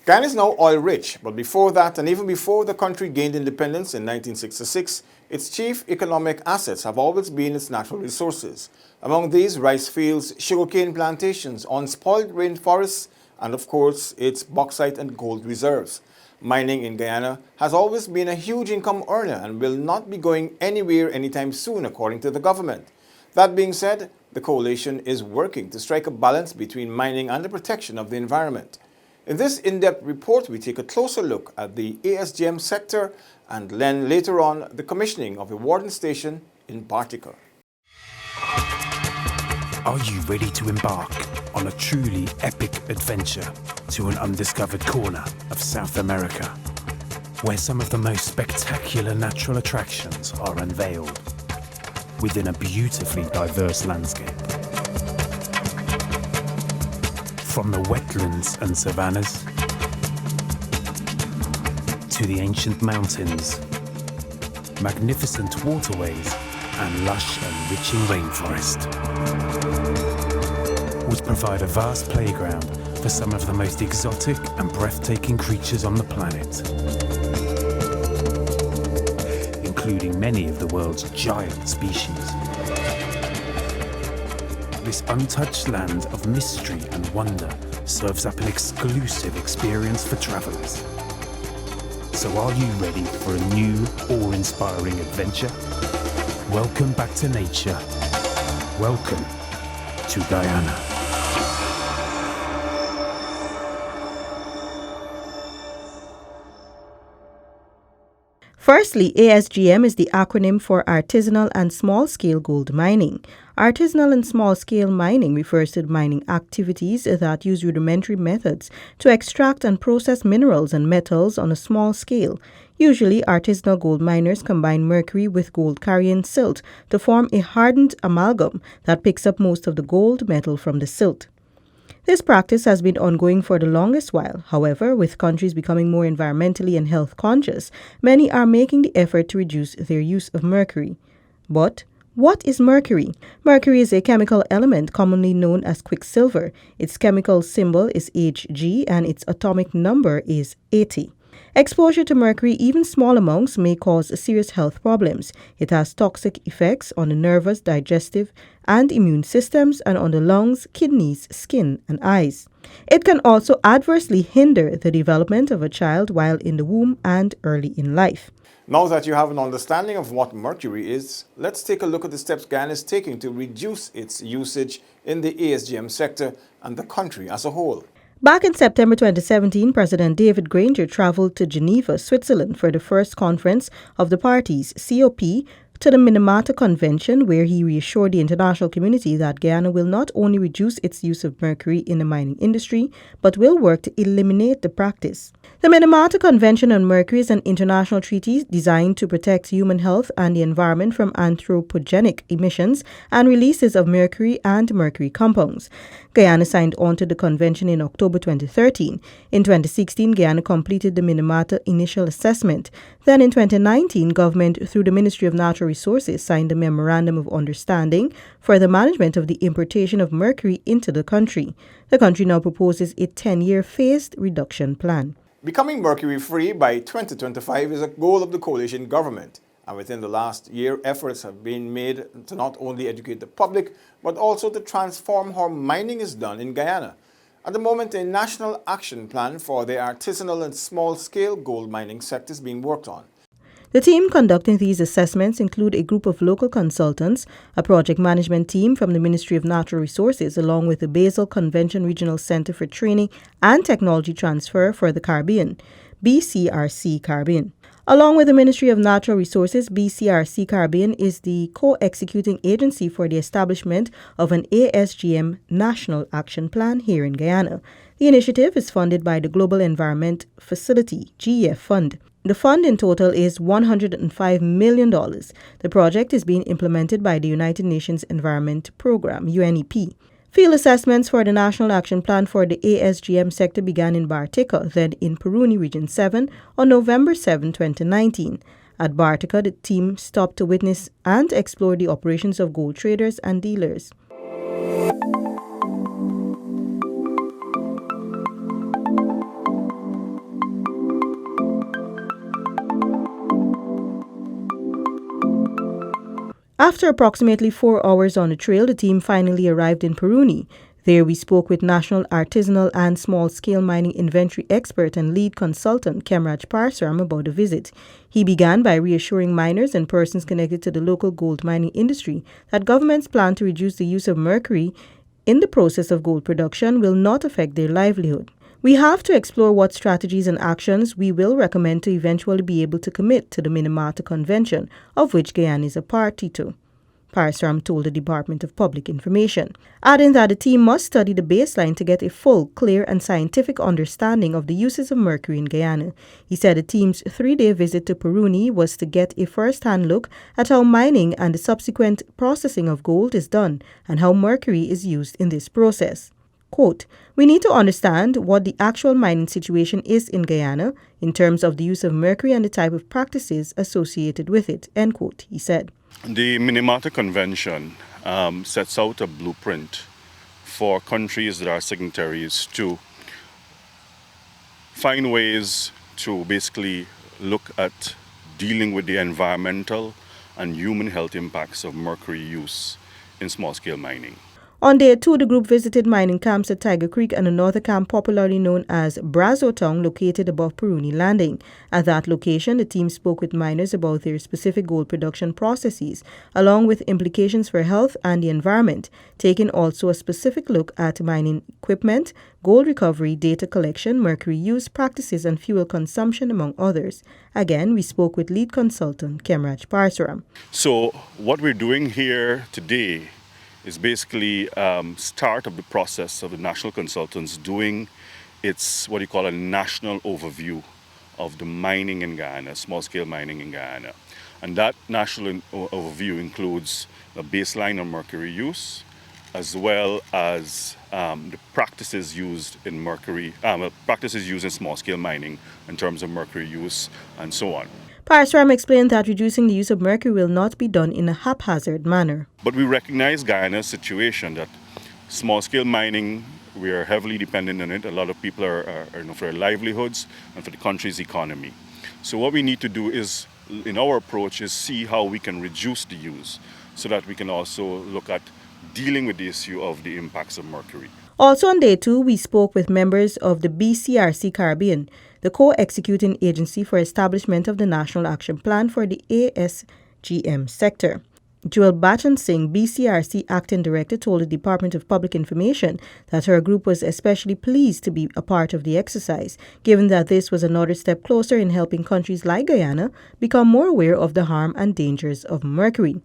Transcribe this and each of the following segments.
Guyana is now oil-rich, but before that, and even before the country gained independence in 1966, its chief economic assets have always been its natural resources. Among these, rice fields, sugarcane plantations, unspoiled rainforests, and of course, its bauxite and gold reserves. Mining in Guyana has always been a huge income earner and will not be going anywhere anytime soon, according to the government. That being said, the coalition is working to strike a balance between mining and the protection of the environment. In this in-depth report, we take a closer look at the ASGM sector and then later on the commissioning of a Warden station in Bartica. Are you ready to embark on a truly epic adventure to an undiscovered corner of South America, where some of the most spectacular natural attractions are unveiled within a beautifully diverse landscape? From the wetlands and savannas to the ancient mountains, magnificent waterways and lush enriching rainforest would provide a vast playground for some of the most exotic and breathtaking creatures on the planet, including many of the world's giant species. This untouched land of mystery and wonder serves up an exclusive experience for travelers. So are you ready for a new, awe-inspiring adventure? Welcome back to nature. Welcome to Guyana. Firstly, ASGM is the acronym for Artisanal and Small-Scale Gold Mining. Artisanal and small-scale mining refers to mining activities that use rudimentary methods to extract and process minerals and metals on a small scale. Usually, artisanal gold miners combine mercury with gold-carrying silt to form a hardened amalgam that picks up most of the gold metal from the silt. This practice has been ongoing for the longest while. However, with countries becoming more environmentally and health conscious, many are making the effort to reduce their use of mercury. But what is mercury? Mercury is a chemical element commonly known as quicksilver. Its chemical symbol is Hg and its atomic number is 80. Exposure to mercury, even small amounts, may cause serious health problems. It has toxic effects on the nervous, digestive, and immune systems and on the lungs, kidneys, skin, and eyes. It can also adversely hinder the development of a child while in the womb and early in life. Now that you have an understanding of what mercury is, let's take a look at the steps Guyana is taking to reduce its usage in the ASGM sector and the country as a whole. Back in September 2017, President David Granger traveled to Geneva, Switzerland for the first conference of the parties, COP, to the Minamata Convention, where he reassured the international community that Guyana will not only reduce its use of mercury in the mining industry, but will work to eliminate the practice. The Minamata Convention on Mercury is an international treaty designed to protect human health and the environment from anthropogenic emissions and releases of mercury and mercury compounds. Guyana signed on to the convention in October 2013. In 2016, Guyana completed the Minamata initial assessment. Then in 2019, government, through the Ministry of Natural Resources, signed a Memorandum of Understanding for the management of the importation of mercury into the country. The country now proposes a 10-year phased reduction plan. Becoming mercury-free by 2025 is a goal of the coalition government. And within the last year, efforts have been made to not only educate the public, but also to transform how mining is done in Guyana. At the moment, a national action plan for the artisanal and small-scale gold mining sector is being worked on. The team conducting these assessments include a group of local consultants, a project management team from the Ministry of Natural Resources, along with the Basel Convention Regional Center for Training and Technology Transfer for the Caribbean, BCRC Caribbean. Along with the Ministry of Natural Resources, BCRC Caribbean is the co-executing agency for the establishment of an ASGM National Action Plan here in Guyana. The initiative is funded by the Global Environment Facility, GEF Fund. The fund in total is $105 million. The project is being implemented by the United Nations Environment Programme, UNEP. Field assessments for the National Action Plan for the ASGM sector began in Bartica, then in Peruni Region 7 on November 7, 2019. At Bartica, the team stopped to witness and explore the operations of gold traders and dealers. After approximately 4 hours on the trail, the team finally arrived in Peruni. There we spoke with national artisanal and small-scale mining inventory expert and lead consultant Kemraj Parsaram about the visit. He began by reassuring miners and persons connected to the local gold mining industry that government's plan to reduce the use of mercury in the process of gold production will not affect their livelihood. We have to explore what strategies and actions we will recommend to eventually be able to commit to the Minamata Convention, of which Guyana is a party to, Parsaram told the Department of Public Information, adding that the team must study the baseline to get a full, clear and scientific understanding of the uses of mercury in Guyana. He said the team's 3-day visit to Peruni was to get a first-hand look at how mining and the subsequent processing of gold is done and how mercury is used in this process. Quote, "We need to understand what the actual mining situation is in Guyana in terms of the use of mercury and the type of practices associated with it," end quote, he said. The Minamata Convention sets out a blueprint for countries that are signatories to find ways to basically look at dealing with the environmental and human health impacts of mercury use in small-scale mining. On day 2, the group visited mining camps at Tiger Creek and another camp popularly known as Brazo Town located above Peruni Landing. At that location, the team spoke with miners about their specific gold production processes, along with implications for health and the environment, taking also a specific look at mining equipment, gold recovery, data collection, mercury use practices and fuel consumption, among others. Again, we spoke with lead consultant Kemraj Parsaram. So what we're doing here today is basically start of the process of the national consultants doing its what you call a national overview of the mining in Guyana, small-scale mining in Guyana. And that national overview includes the baseline of mercury use, as well as the practices used in practices used in small-scale mining in terms of mercury use and so on. Parsaram explained that reducing the use of mercury will not be done in a haphazard manner. But we recognize Guyana's situation that small-scale mining, we are heavily dependent on it. A lot of people are for their livelihoods and for the country's economy. So what we need to do is, in our approach, is see how we can reduce the use so that we can also look at dealing with the issue of the impacts of mercury. Also on day 2, we spoke with members of the BCRC Caribbean, the co-executing agency for establishment of the National Action Plan for the ASGM sector. Joel Bachan Singh, BCRC Acting Director, told the Department of Public Information that her group was especially pleased to be a part of the exercise, given that this was another step closer in helping countries like Guyana become more aware of the harm and dangers of mercury.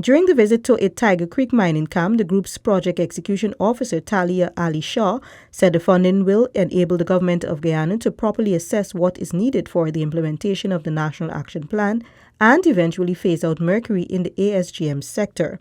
During the visit to a Tiger Creek mining camp, the group's project execution officer, Talia Ali Shah, said the funding will enable the government of Guyana to properly assess what is needed for the implementation of the National Action Plan and eventually phase out mercury in the ASGM sector.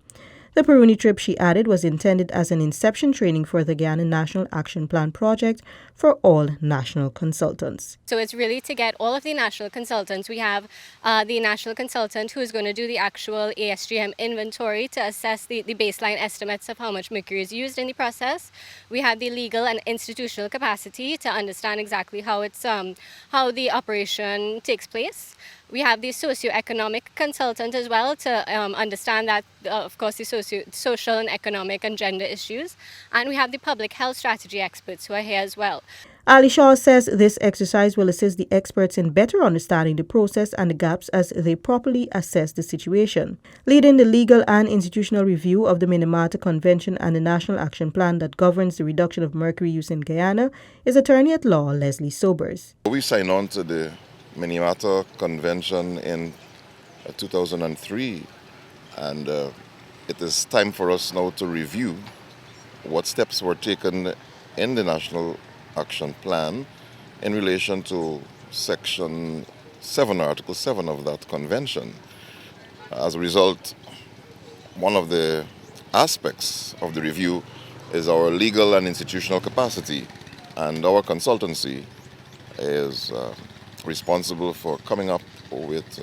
The Peruni trip, she added, was intended as an inception training for the Guyana National Action Plan project for all national consultants. So it's really to get all of the national consultants. We have the national consultant who is going to do the actual ASGM inventory to assess the baseline estimates of how much mercury is used in the process. We have the legal and institutional capacity to understand exactly how the operation takes place. We have the socioeconomic consultant as well to understand that, of course, the social and economic and gender issues. And we have the public health strategy experts who are here as well. Ali Shah says this exercise will assist the experts in better understanding the process and the gaps as they properly assess the situation. Leading the legal and institutional review of the Minamata Convention and the National Action Plan that governs the reduction of mercury use in Guyana is Attorney at Law Leslie Sobers. We signed on to the Minamata Convention in 2003, and it is time for us now to review what steps were taken in the National Action Plan in relation to Section 7, Article 7 of that convention. As a result, one of the aspects of the review is our legal and institutional capacity, and our consultancy is responsible for coming up with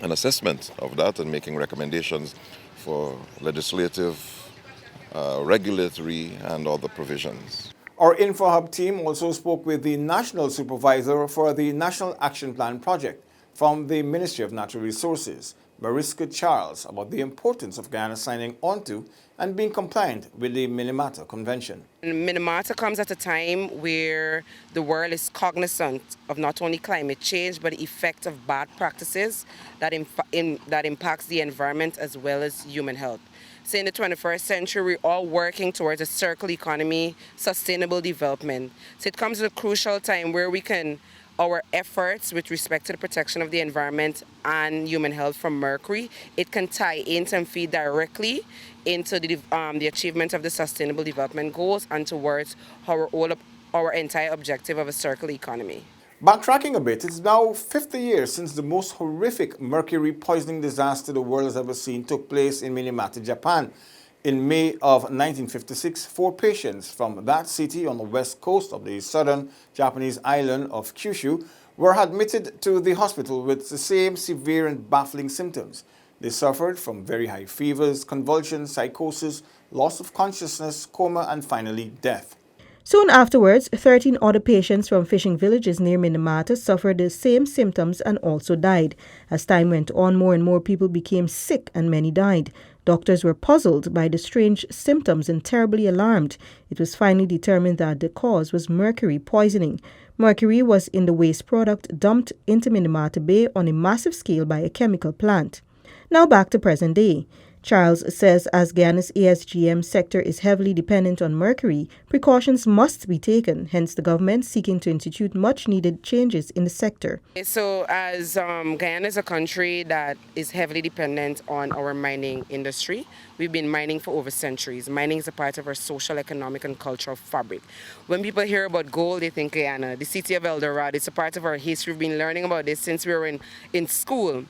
an assessment of that and making recommendations for legislative, regulatory and other provisions. Our InfoHub team also spoke with the National Supervisor for the National Action Plan project from the Ministry of Natural Resources, Mariska Charles about the importance of Guyana signing onto and being compliant with the Minamata Convention. Minamata comes at a time where the world is cognizant of not only climate change but the effect of bad practices that impacts the environment as well as human health. So in the 21st century, we're all working towards a circular economy, sustainable development. So it comes at a crucial time where our efforts with respect to the protection of the environment and human health from mercury, it can tie into and feed directly into the achievement of the sustainable development goals and towards our entire objective of a circular economy. Backtracking a bit, it's now 50 years since the most horrific mercury poisoning disaster the world has ever seen took place in Minamata, Japan. In May of 1956, 4 patients from that city on the west coast of the southern Japanese island of Kyushu were admitted to the hospital with the same severe and baffling symptoms. They suffered from very high fevers, convulsions, psychosis, loss of consciousness, coma, and finally death. Soon afterwards, 13 other patients from fishing villages near Minamata suffered the same symptoms and also died. As time went on, more and more people became sick and many died. Doctors were puzzled by the strange symptoms and terribly alarmed. It was finally determined that the cause was mercury poisoning. Mercury was in the waste product dumped into Minamata Bay on a massive scale by a chemical plant. Now back to present day. Charles says as Guyana's ASGM sector is heavily dependent on mercury, precautions must be taken, hence the government seeking to institute much-needed changes in the sector. So as Guyana is a country that is heavily dependent on our mining industry, we've been mining for over centuries. Mining is a part of our social, economic, and cultural fabric. When people hear about gold, they think Guyana, the city of El Dorado. It's a part of our history. We've been learning about this since we were in school.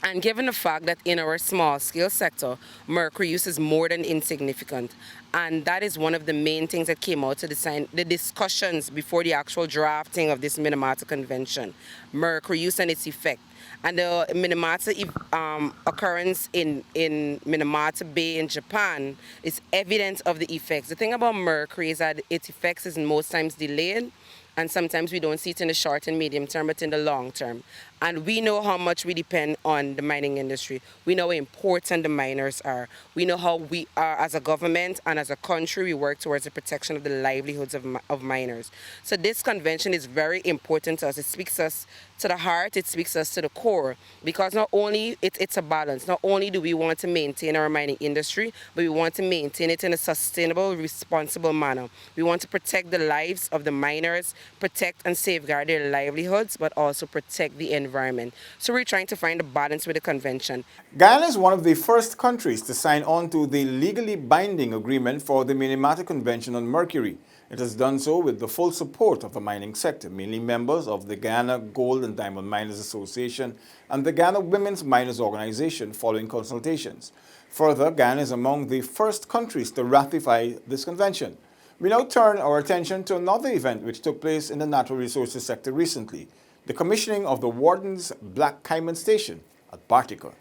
And given the fact that in our small-scale sector, mercury use is more than insignificant, and that is one of the main things that came out to the discussions before the actual drafting of this Minamata Convention, mercury use and its effect. And the Minamata occurrence in Minamata Bay in Japan is evidence of the effects. The thing about mercury is that its effects is most times delayed, and sometimes we don't see it in the short and medium term, but in the long term. And we know how much we depend on the mining industry. We know how important the miners are. We know how we are as a government and as a country, we work towards the protection of the livelihoods of miners. So this convention is very important to us. It speaks us to the heart, it speaks us to the core, because not only it's a balance. Not only do we want to maintain our mining industry, but we want to maintain it in a sustainable, responsible manner. We want to protect the lives of the miners, protect and safeguard their livelihoods, but also protect the environment. So we're trying to find a balance with the convention. Guyana is one of the first countries to sign on to the legally binding agreement for the Minamata Convention on Mercury. It has done so with the full support of the mining sector, mainly members of the Guyana Gold and Diamond Miners Association and the Guyana Women's Miners Organization following consultations. Further, Guyana is among the first countries to ratify this convention. We now turn our attention to another event which took place in the natural resources sector recently, the commissioning of the Warden's Black Cayman Station at Bartica.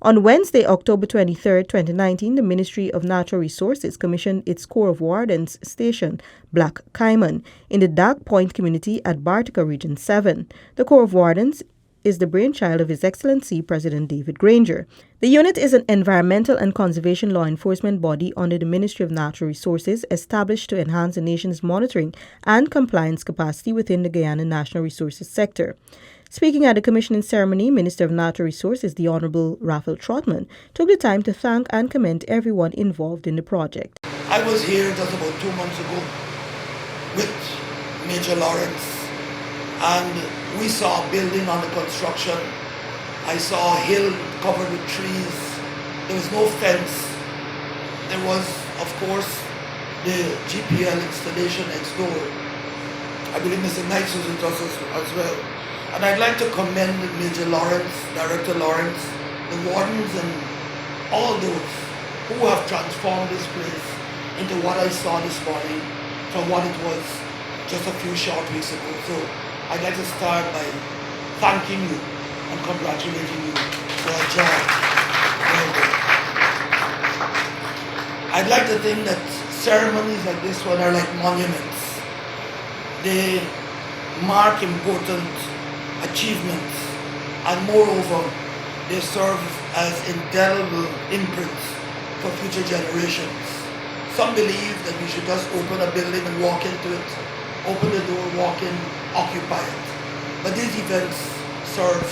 On Wednesday, October 23, 2019, the Ministry of Natural Resources commissioned its Corps of Wardens station, Black Cayman, in the Dark Point community at Bartica Region 7. The Corps of Wardens is the brainchild of His Excellency President David Granger. The unit is an environmental and conservation law enforcement body under the Ministry of Natural Resources established to enhance the nation's monitoring and compliance capacity within the Guyana National Resources sector. Speaking at the commissioning ceremony, Minister of Natural Resources, the Honorable Raphael Trotman, took the time to thank and commend everyone involved in the project. I was here just about 2 months ago with Major Lawrence, and we saw a building under construction. I saw a hill covered with trees. There was no fence. There was, of course, the GPL installation next door. I believe Mr. Knight was with us as well. And I'd like to commend Major Lawrence, Director Lawrence, the wardens, and all those who have transformed this place into what I saw this morning from what it was just a few short weeks ago. So I'd like to start by thanking you and congratulating you for a job well done. I'd like to think that ceremonies like this one are like monuments. They mark important achievements, and moreover, they serve as indelible imprints for future generations. Some believe that we should just open a building and walk into it, open the door, walk in, occupy it. But these events serve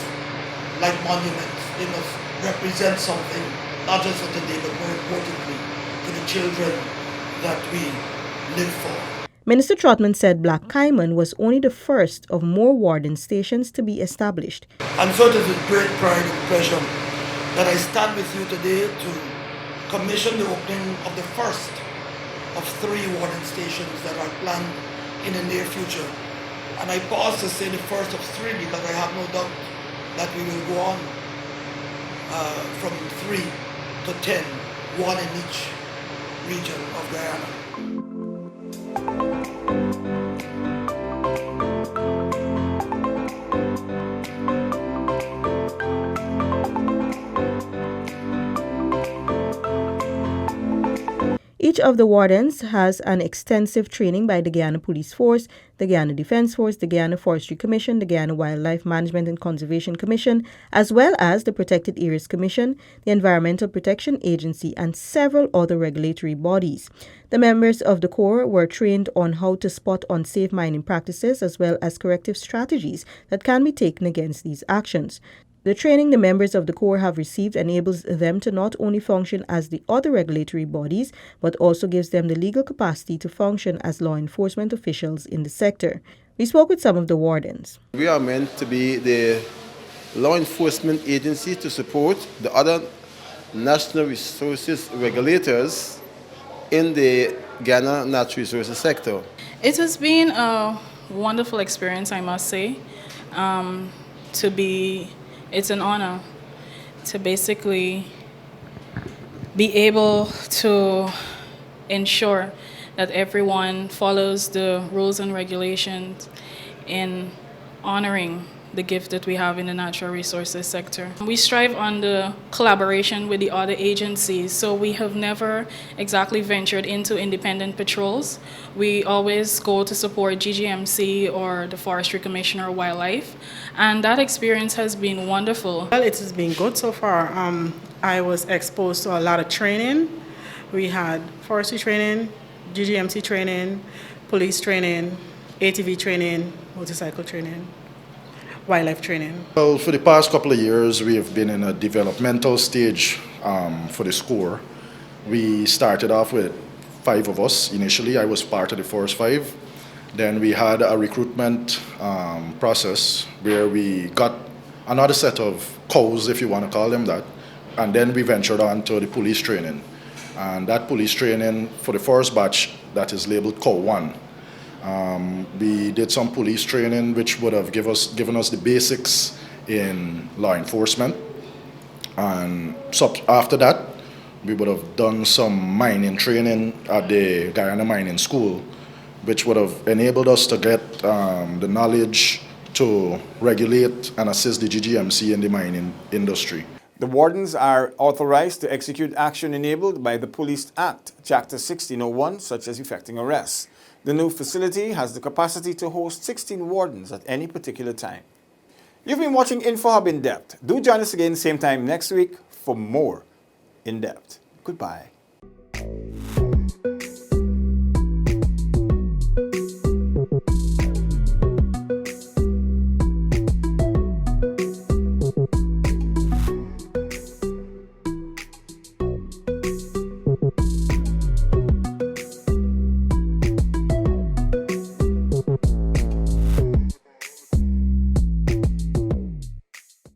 like monuments. They must represent something, not just for today, but more importantly, for the children that we live for. Minister Trotman said Black Cayman was only the first of more warden stations to be established. And so it is with great pride and pleasure that I stand with you today to commission the opening of the first of 3 warden stations that are planned in the near future. And I pause to say the first of 3 because I have no doubt that we will go on from 3 to 10, 1 in each region of Guyana. Each of the wardens has an extensive training by the Guyana Police Force, the Guyana Defense Force, the Guyana Forestry Commission, the Guyana Wildlife Management and Conservation Commission, as well as the Protected Areas Commission, the Environmental Protection Agency, and several other regulatory bodies. The members of the Corps were trained on how to spot unsafe mining practices as well as corrective strategies that can be taken against these actions. The training the members of the Corps have received enables them to not only function as the other regulatory bodies, but also gives them the legal capacity to function as law enforcement officials in the sector. We spoke with some of the wardens. We are meant to be the law enforcement agency to support the other national resources regulators in the Guyana natural resources sector. It has been a wonderful experience, I must say, It's an honor to basically be able to ensure that everyone follows the rules and regulations in honoring the gift that we have in the natural resources sector. We strive on the collaboration with the other agencies, so we have never exactly ventured into independent patrols. We always go to support GGMC or the Forestry Commission or Wildlife, and that experience has been wonderful. Well, it has been good so far. I was exposed to a lot of training. We had forestry training, GGMC training, police training, ATV training, motorcycle training, wildlife training. Well, for the past couple of years, we have been in a developmental stage for the Corps. We started off with 5 of us initially. I was part of the first 5. Then we had a recruitment process where we got another set of cows, if you want to call them that, and then we ventured on to the police training. And that police training for the first batch, that is labeled Cow 1. We did some police training which would have given us the basics in law enforcement, and after that we would have done some mining training at the Guyana Mining School, which would have enabled us to get the knowledge to regulate and assist the GGMC in the mining industry. The wardens are authorized to execute action enabled by the Police Act, Chapter 1601, such as effecting arrests. The new facility has the capacity to host 16 wardens at any particular time. You've been watching InfoHub In-Depth. Do join us again same time next week for more In-Depth. Goodbye.